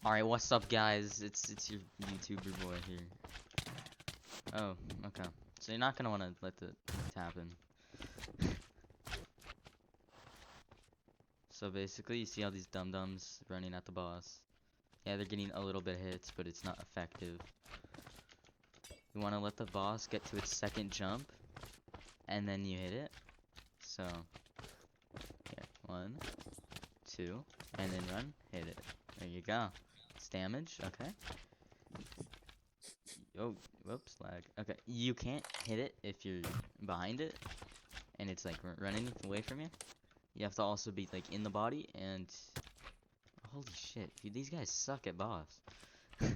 Alright, what's up guys? It's your YouTuber boy here. Oh, okay. So you're not gonna wanna let the happen. So basically you see all these dum-dums running at the boss. Yeah, they're getting a little bit of hits, but it's not effective. You wanna let the boss get to its second jump, and then you hit it. So here, 1, 2, and then run, hit it. There you go. It's damage, okay. Oh, whoops, lag. Okay, you can't hit it if you're behind it, and it's like running away from you. You have to also be like in the body, and holy shit, dude, these guys suck at boss. I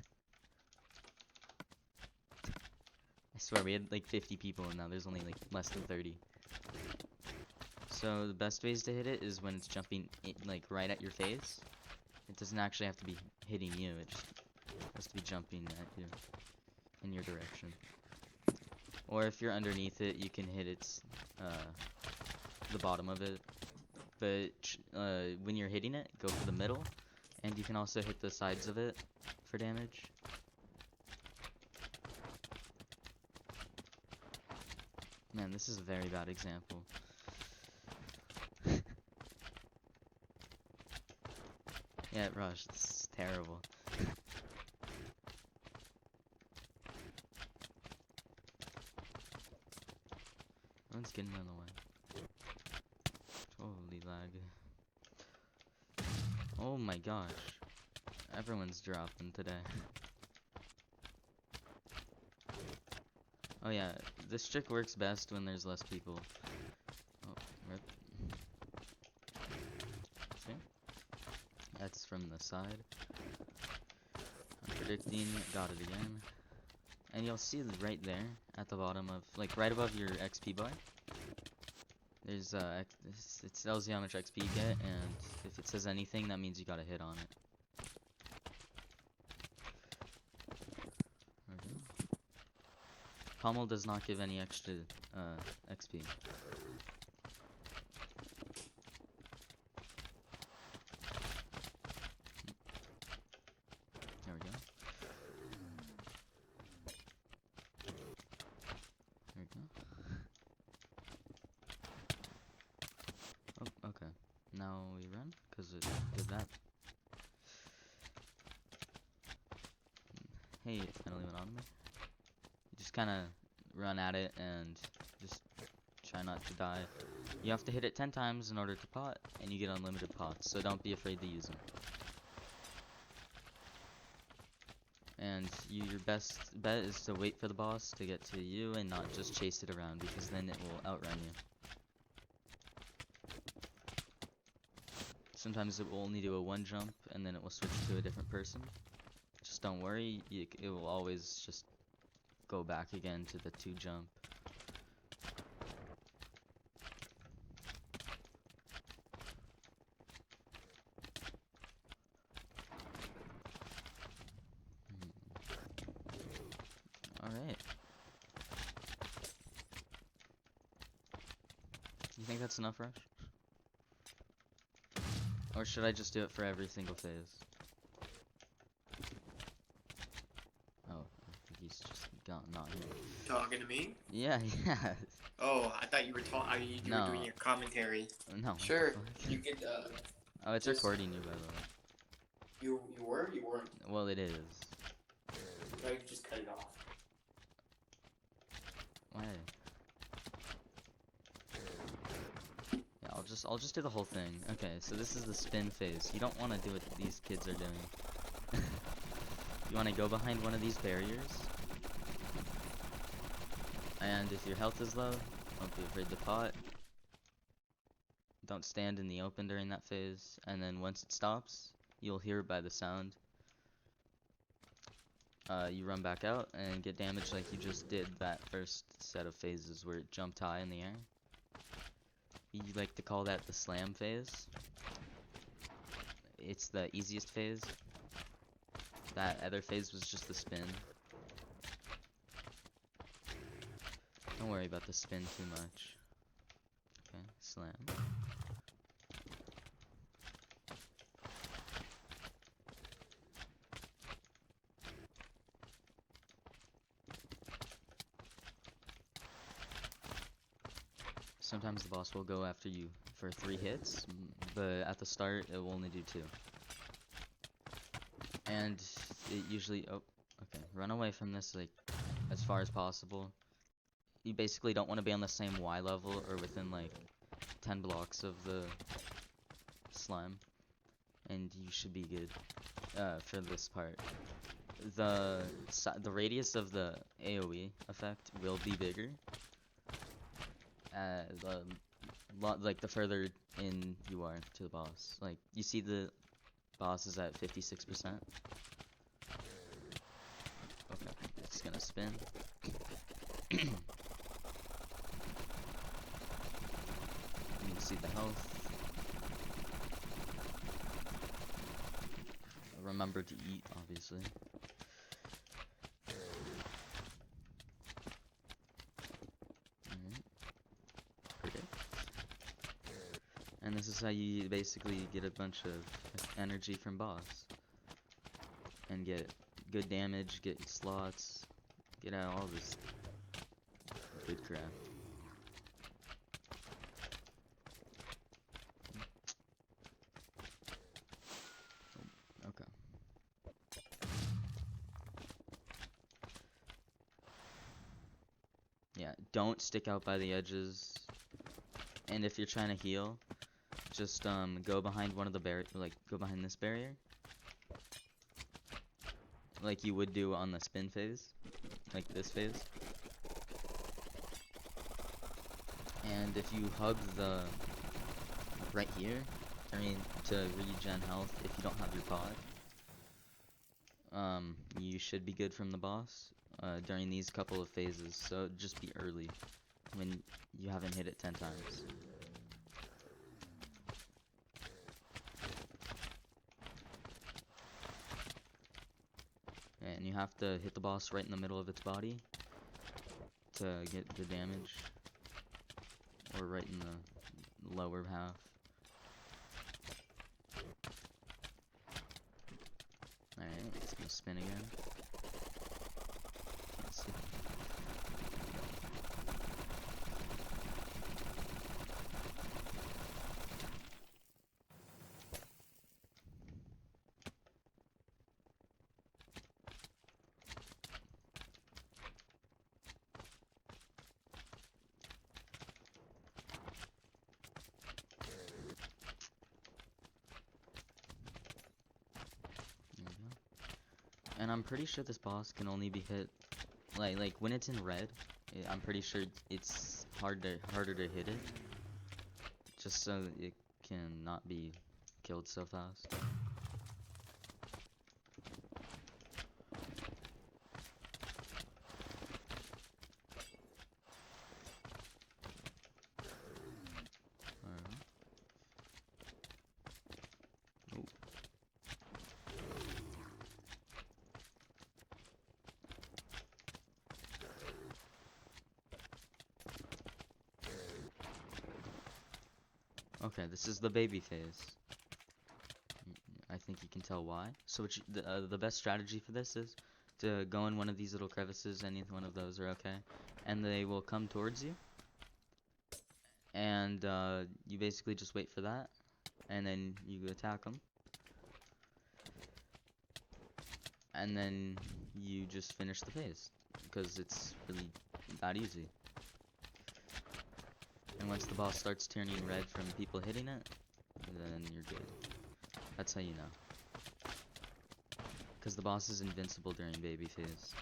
swear, we had like 50 people, and now there's only like less than 30. So the best ways to hit it is when it's jumping like right at your face. It doesn't actually have to be hitting you, it just has to be jumping at you in your direction. Or if you're underneath it, you can hit its the bottom of it. But when you're hitting it, go for the middle, and you can also hit the sides of it for damage. Man, this is a very bad example. Yeah, Rush, this is terrible. Everyone's getting in the way. Totally lag. Oh my gosh. Everyone's dropping today. Oh yeah, this trick works best when there's less people. Oh, rip. See? That's from the side. I'm predicting, got it again. And you'll see right there, at the bottom of, like right above your XP bar. There's it tells you how much XP you get, and if it says anything, that means you got a hit on it. Pommel does not give any extra XP. There we go. There we go. Oh, okay. Now we run, because it did that. Hey, it finally went on me. You just kind of run at it and just try not to die. You have to hit it 10 times in order to pot, and you get unlimited pots, so don't be afraid to use them. And your best bet is to wait for the boss to get to you and not just chase it around, because then it will outrun you. Sometimes it will only do a 1 jump, and then it will switch to a different person. Just don't worry, it will always just go back again to the 2 jump. Alright. You think that's enough, Rush? Or should I just do it for every single phase? Oh, I think he's just not here. Talking to me? Yeah, yeah. Oh, I thought you were you were doing No. your commentary. No, what the Sure, fuck? you could Oh, it's just recording you, by the way. you weren't. Well, it is. No, you could just cut it off. Why? Yeah, I'll just do the whole thing. Okay, so this is the spin phase. You don't want to do what these kids are doing. You want to go behind one of these barriers. And if your health is low, don't be afraid to pot. Don't stand in the open during that phase. And then once it stops, you'll hear it by the sound. You run back out and get damaged like you just did that first set of phases where it jumped high in the air. You like to call that the slam phase. It's the easiest phase. That other phase was just the spin. Don't worry about the spin too much. Okay, slam. sometimes the boss will go after you for 3 hits, but at the start it will only do 2. And it usually, oh, okay, run away from this like as far as possible. You basically don't want to be on the same Y level or within like 10 blocks of the slime, and you should be good for this part. The radius of the AoE effect will be bigger. Like the further in you are to the boss. Like you see the boss is at 56%. Okay, it's gonna spin. You can see the health. Remember to eat, obviously. And this is how you basically get a bunch of energy from boss. And get good damage, get slots, get out all this good crap. Okay. Yeah, don't stick out by the edges. And if you're trying to heal, just go behind one of the go behind this barrier, like you would do on the spin phase, like this phase. And if you hug the right here, to regen health, if you don't have your pod, you should be good from the boss during these couple of phases. So just be early when you haven't hit it 10 times. And you have to hit the boss right in the middle of its body to get the damage, or right in the lower half. Alright, it's gonna spin again. Can't see. And I'm pretty sure this boss can only be hit, like when it's in red, I'm pretty sure it's harder to hit it, just so it can not be killed so fast. Okay, this is the baby phase. I think you can tell why. So the best strategy for this is to go in one of these little crevices. Any one of those are okay, and they will come towards you. And you basically just wait for that, and then you attack them. And then you just finish the phase, because it's really that easy. And once the boss starts turning red from people hitting it, then you're good. That's how you know. Because the boss is invincible during baby phase.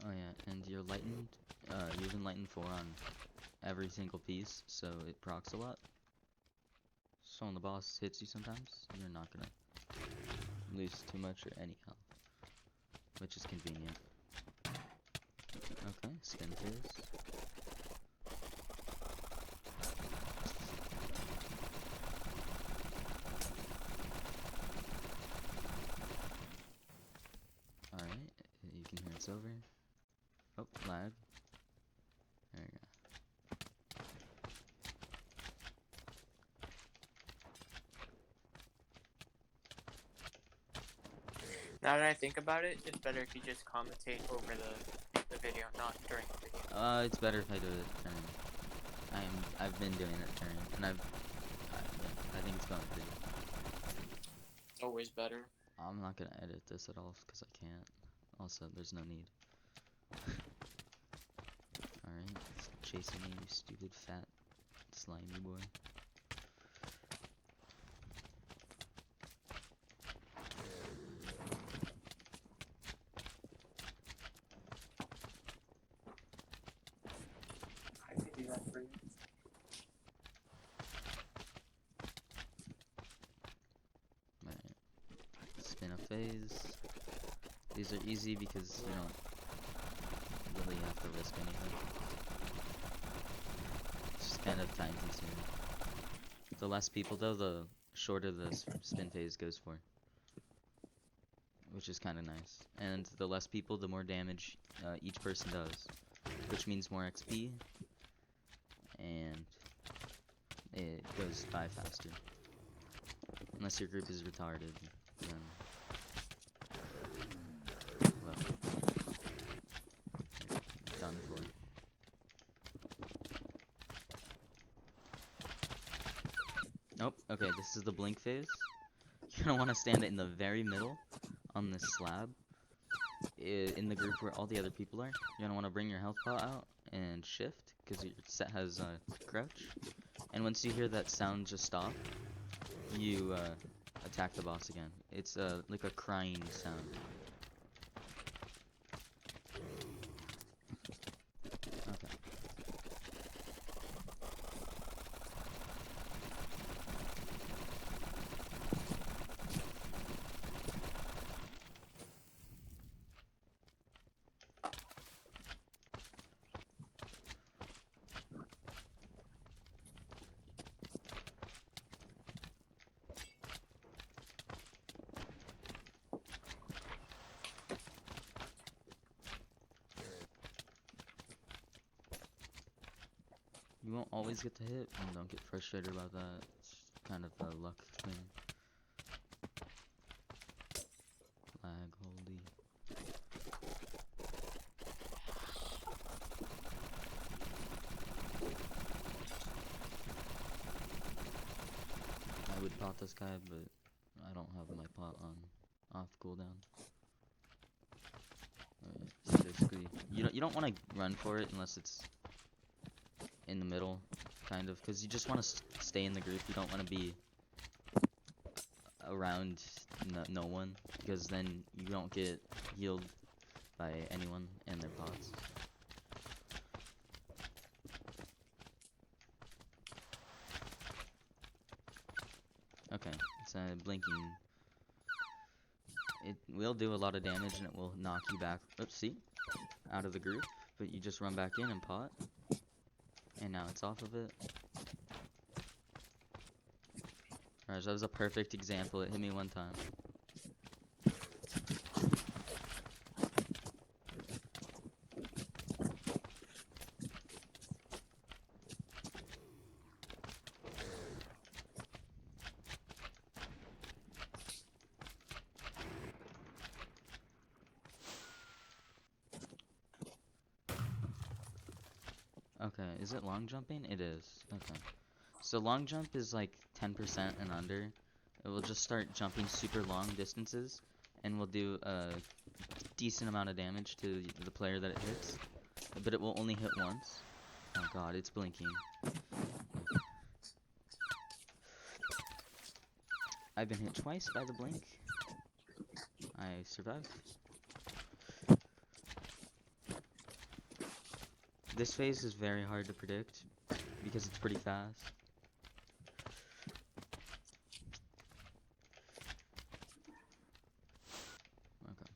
Oh yeah, and you're lightened, you have Enlightened 4 on every single piece, so it procs a lot. So when the boss hits you sometimes, you're not gonna lose too much or any health, which is convenient. Okay, spin phase. Alright, you can hear it's over. Oh, lag. There you go. Now that I think about it, it's better if you just commentate over the video, not during the video. It's better if I do it turn. I've been doing it turn, and yeah, I think it's going pretty good. It's always better. I'm not gonna edit this at all because I can't. Also, there's no need. Alright, chasing me, you stupid fat slimy boy. I could do that for you. Alright. Spin a phase. These are easy because you don't really have to risk anything. It's just kind of time consuming. The less people though, the shorter the spin phase goes for. Which is kind of nice. And the less people, the more damage each person does. Which means more XP. And it goes by faster. Unless your group is retarded, then well, done for. Nope. Okay, this is the blink phase. You're gonna want to stand in the very middle on this slab in the group where all the other people are. You're gonna want to bring your health pot out and shift because your set has crouch. And once you hear that sound just stop, you attack the boss again. It's like a crying sound. Okay. You won't always get to hit, and don't get frustrated about that. It's kind of a luck thing. Lag, holy. I would pot this guy, but I don't have my pot on off cooldown. Alright, so basically, you don't want to run for it unless it's in the middle, kind of, because you just want to stay in the group. You don't want to be around no one, because then you don't get healed by anyone and their pots. Okay, it's blinking. It will do a lot of damage and it will knock you back, oops, see? Out of the group, but you just run back in and pot. And now it's off of it. Alright, that was a perfect example. It hit me one time. Okay, is it long jumping? It is. Okay. So long jump is like 10% and under. It will just start jumping super long distances and will do a decent amount of damage to the player that it hits. But it will only hit once. Oh god, it's blinking. I've been hit twice by the blink. I survived. This phase is very hard to predict because it's pretty fast. Okay.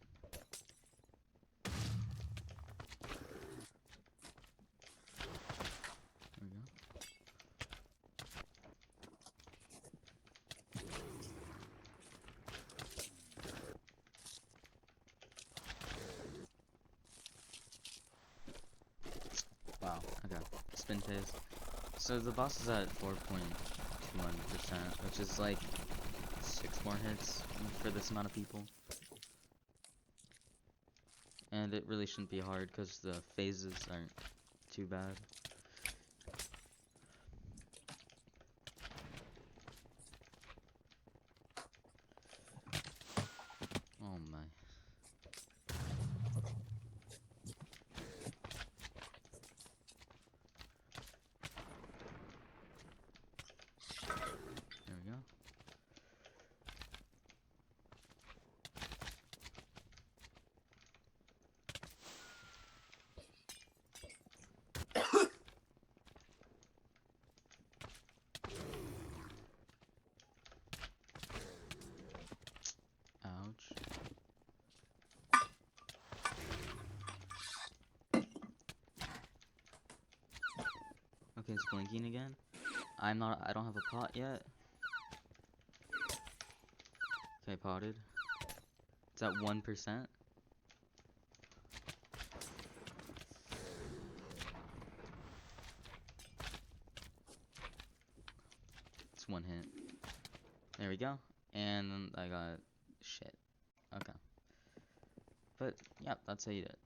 spin phase. So the boss is at 4.21%, which is like 6 more hits for this amount of people. And it really shouldn't be hard because the phases aren't too bad. Oh my. There we go. Ouch. Okay, it's blinking again. I don't have a pot yet. Okay, potted. It's at 1%. It's 1 hit. There we go. And I got shit. Okay. But yeah, that's how you do it.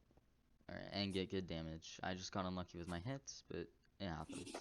Alright, and get good damage. I just got unlucky with my hits, but it happens.